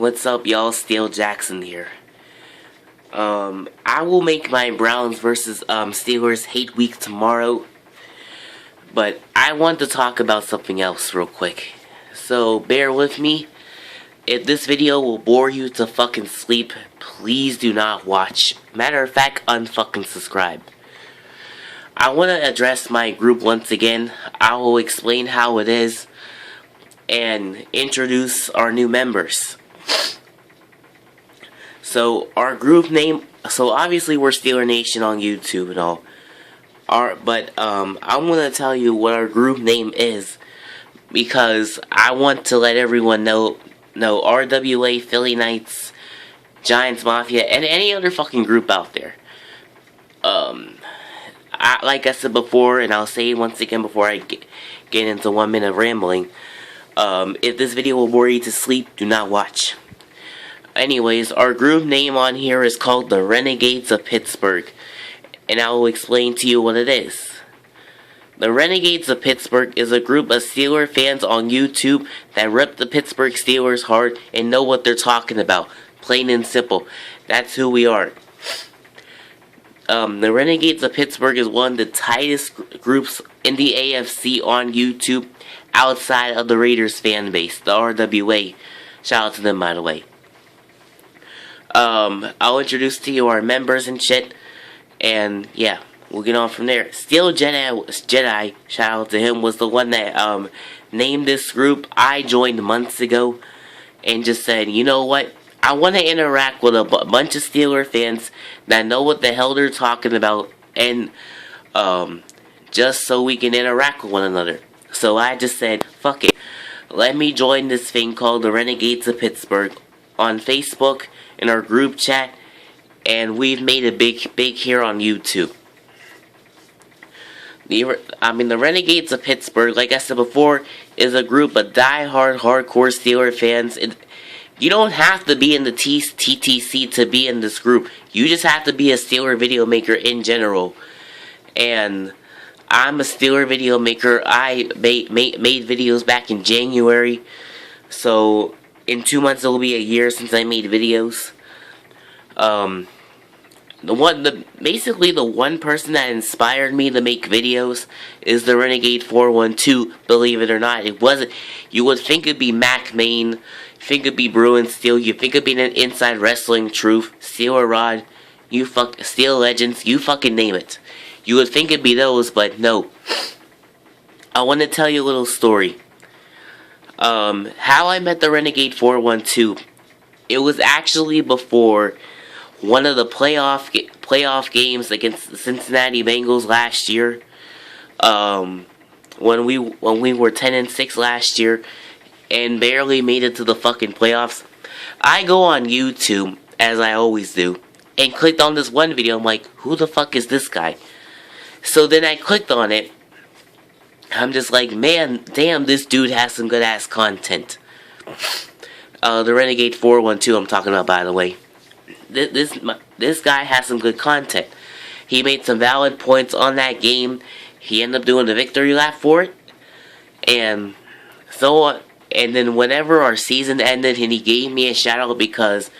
What's up, y'all? Steel Jackson here. I will make my Browns versus Steelers hate week tomorrow, but I want to talk about something else real quick. So bear with me. If this video will bore you to fucking sleep, please do not watch. Matter of fact, unfucking subscribe. I want to address my group once again. I will explain how it is and introduce our new members. So our group name, so obviously we're Steeler Nation on YouTube and all. But I'm gonna tell you what our group name is because I want to let everyone know RWA, Philly Knights, Giants Mafia, and any other fucking group out there. Like I said before, and I'll say it once again before I get into 1 minute of rambling. If this video will bore you to sleep, do not watch. Anyways, our group name on here is called the Renegades of Pittsburgh, and I will explain to you what it is. The Renegades of Pittsburgh is a group of Steelers fans on YouTube that rep the Pittsburgh Steelers hard and know what they're talking about. Plain and simple. That's who we are. The Renegades of Pittsburgh is one of the tightest groups in the AFC on YouTube outside of the Raiders fan base, the RWA. Shout out to them, by the way. I'll introduce to you our members and shit, and yeah, we'll get on from there. Steel Jedi, shout out to him, was the one that named this group. I joined months ago and just said, you know what, I want to interact with a bunch of Steeler fans that know what the hell they're talking about, and just so we can interact with one another. So I just said, fuck it, let me join this thing called the Renegades of Pittsburgh on Facebook in our group chat, and we've made it big here on YouTube. The Renegades of Pittsburgh, like I said before, is a group of die-hard, hardcore Steeler fans. You don't have to be in the TTC to be in this group. You just have to be a Steeler video maker in general. And I'm a Steeler video maker. I made videos back in January, so in 2 months it will be a year since I made videos. Basically the one person that inspired me to make videos is the Renegade 412. Believe it or not, it wasn't. You would think it'd be Mac Main, think it'd be Bruin Steel, you think it'd be an Inside Wrestling Truth, Steel Rod, Steel Legends, you fucking name it. You would think it'd be those, but no. I want to tell you a little story. How I met the Renegade 412. It was actually before one of the playoff games against the Cincinnati Bengals last year. When we were 10-6 last year and barely made it to the fucking playoffs. I go on YouTube, as I always do, and clicked on this one video. I'm like, who the fuck is this guy? So then I clicked on it. I'm just like, man, damn, this dude has some good ass content. The Renegade 412 I'm talking about, by the way. This guy has some good content. He made some valid points on that game. He ended up doing the victory lap for it. And so, and then whenever our season ended, and he gave me a shout out because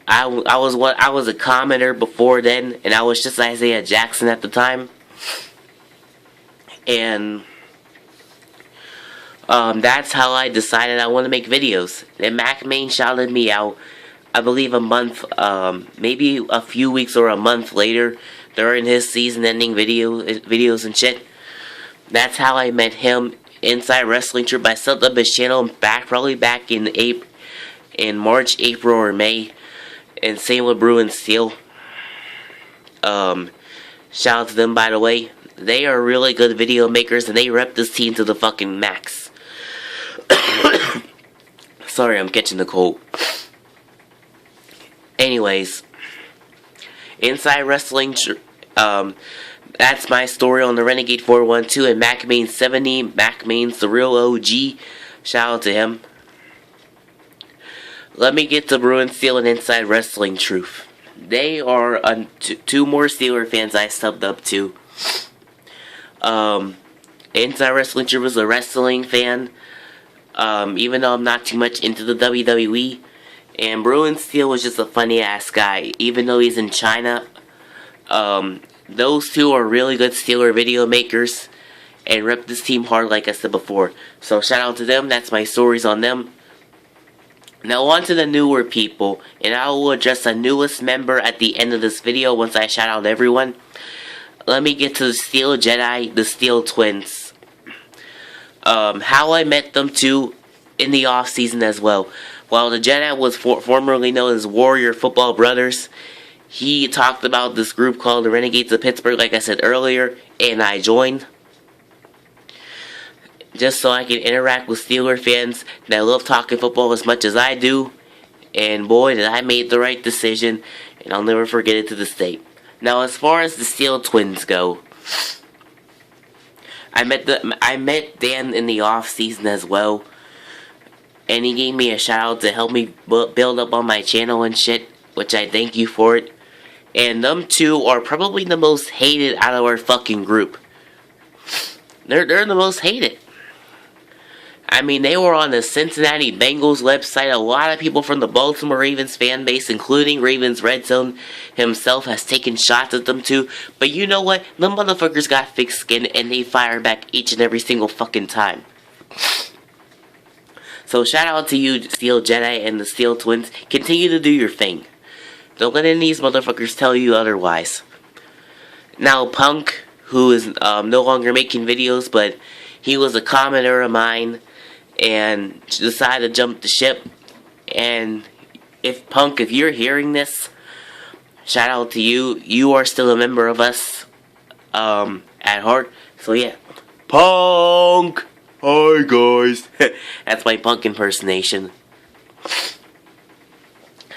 I was a commenter before then, and I was just Isaiah Jackson at the time. And that's how I decided I want to make videos. And Mac Main shouted me out, I believe a month, maybe a few weeks or a month later, during his season-ending videos and shit. That's how I met him. Inside Wrestling Troop. I set up his channel probably back in March, April, or May. And same with Bruin Steel. Shout out to them, by the way. They are really good video makers, and they rep this team to the fucking max. Sorry, I'm catching the cold. Anyways, Inside Wrestling, that's my story on the Renegade 412 and Mac Main 70. Mac Main's the real OG. Shout out to him. Let me get to Bruin Steel and Inside Wrestling Truth. They are two more Steeler fans I subbed up to. Inside Wrestling Truth was a wrestling fan. Even though I'm not too much into the WWE, And Bruin Steel was just a funny ass guy, even though he's in China. Those two are really good Steeler video makers and rep this team hard, like I said before. So shout out to them. That's my stories on them. Now on to the newer people, and I will address the newest member at the end of this video once I shout out everyone. Let me get to the Steel Jedi, the Steel Twins. How I met them too in the off season as well. While the Jedi was formerly known as Warrior Football Brothers, he talked about this group called the Renegades of Pittsburgh, like I said earlier, and I joined. Just so I can interact with Steeler fans that love talking football as much as I do. And boy, did I make the right decision, and I'll never forget it to this day. Now, as far as the Steel Twins go, I met Dan in the off season as well, and he gave me a shout out to help me build up on my channel and shit, which I thank you for it. And them two are probably the most hated out of our fucking group. They're the most hated. I mean, they were on the Cincinnati Bengals website. A lot of people from the Baltimore Ravens fan base, including Ravens Red Zone himself, has taken shots at them too. But you know what? The motherfuckers got thick skin and they fire back each and every single fucking time. So shout out to you, Steel Jedi and the Steel Twins. Continue to do your thing. Don't let any of these motherfuckers tell you otherwise. Now, Punk, who is no longer making videos, but he was a commenter of mine and decided to jump the ship. And if Punk, if you're hearing this, shout out to you. You are still a member of us at heart. So yeah, Punk. Hi guys. That's my Punk impersonation.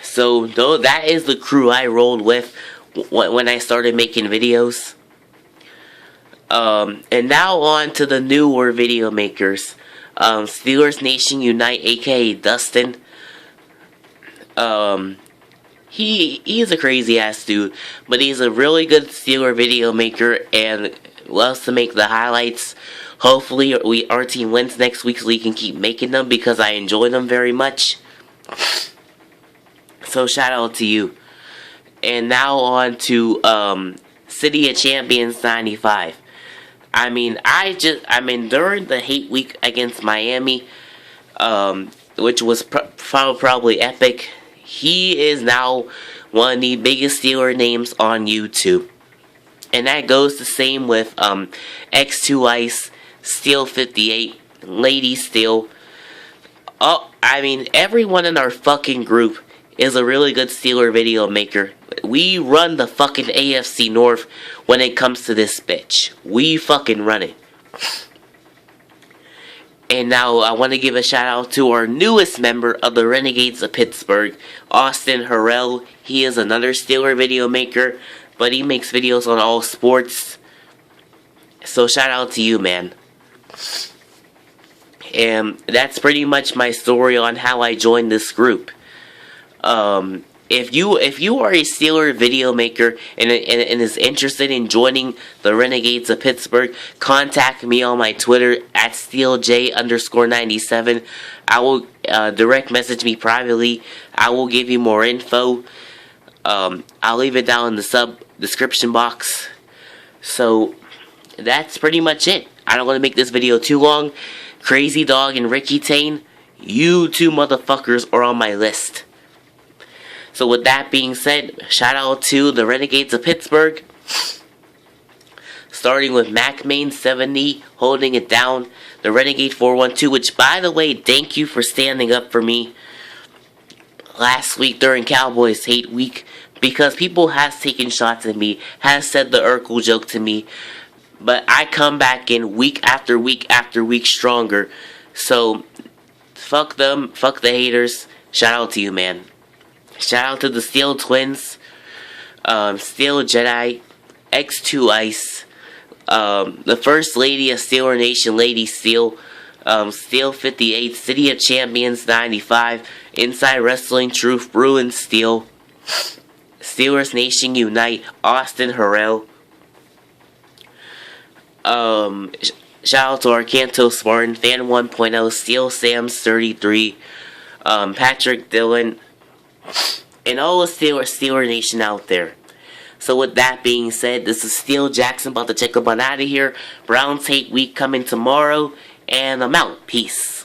So that is the crew I rolled with when I started making videos. And now on to the newer video makers. Steelers Nation Unite, aka Dustin. He's a crazy ass dude, but he's a really good Steeler video maker and loves to make the highlights. Hopefully our team wins next week so we can keep making them because I enjoy them very much. So shout out to you. And now on to City of Champions 95. I mean, during the hate week against Miami, which was probably epic, he is now one of the biggest Steeler names on YouTube. And that goes the same with X2 Ice, Steel 58, Lady Steel. Oh, I mean, everyone in our fucking group is a really good Steeler video maker. We run the fucking AFC North when it comes to this bitch. We fucking run it. And now I want to give a shout out to our newest member of the Renegades of Pittsburgh, Austin Harrell. He is another Steeler video maker, but he makes videos on all sports. So shout out to you, man. And that's pretty much my story on how I joined this group. If you are a Steeler video maker and is interested in joining the Renegades of Pittsburgh, contact me on my Twitter at SteelJ_97. I will direct message me privately. I will give you more info. I'll leave it down in the description box. So that's pretty much it. I don't want to make this video too long. Crazy Dog and Ricky Tane, you two motherfuckers are on my list. So with that being said, shout out to the Renegades of Pittsburgh. Starting with MacMain70 holding it down. The Renegade 412, which by the way, thank you for standing up for me last week during Cowboys Hate Week. Because people has taken shots at me, has said the Urkel joke to me. But I come back in week after week after week stronger. So, fuck them, fuck the haters. Shout out to you, man. Shout out to the Steel Twins, Steel Jedi, X2 Ice, the First Lady of Steeler Nation, Lady Steel, Steel 58, City of Champions 95, Inside Wrestling Truth, Bruin Steel, Steelers Nation Unite, Austin Harrell. Shout out to our Canto Spartan, Fan 1.0, Steel Sam's 33, Patrick Dillon, and all the Steeler Nation out there. So with that being said, this is Steel Jackson about to check up on out of here. Brown Tape Week coming tomorrow, and I'm out. Peace.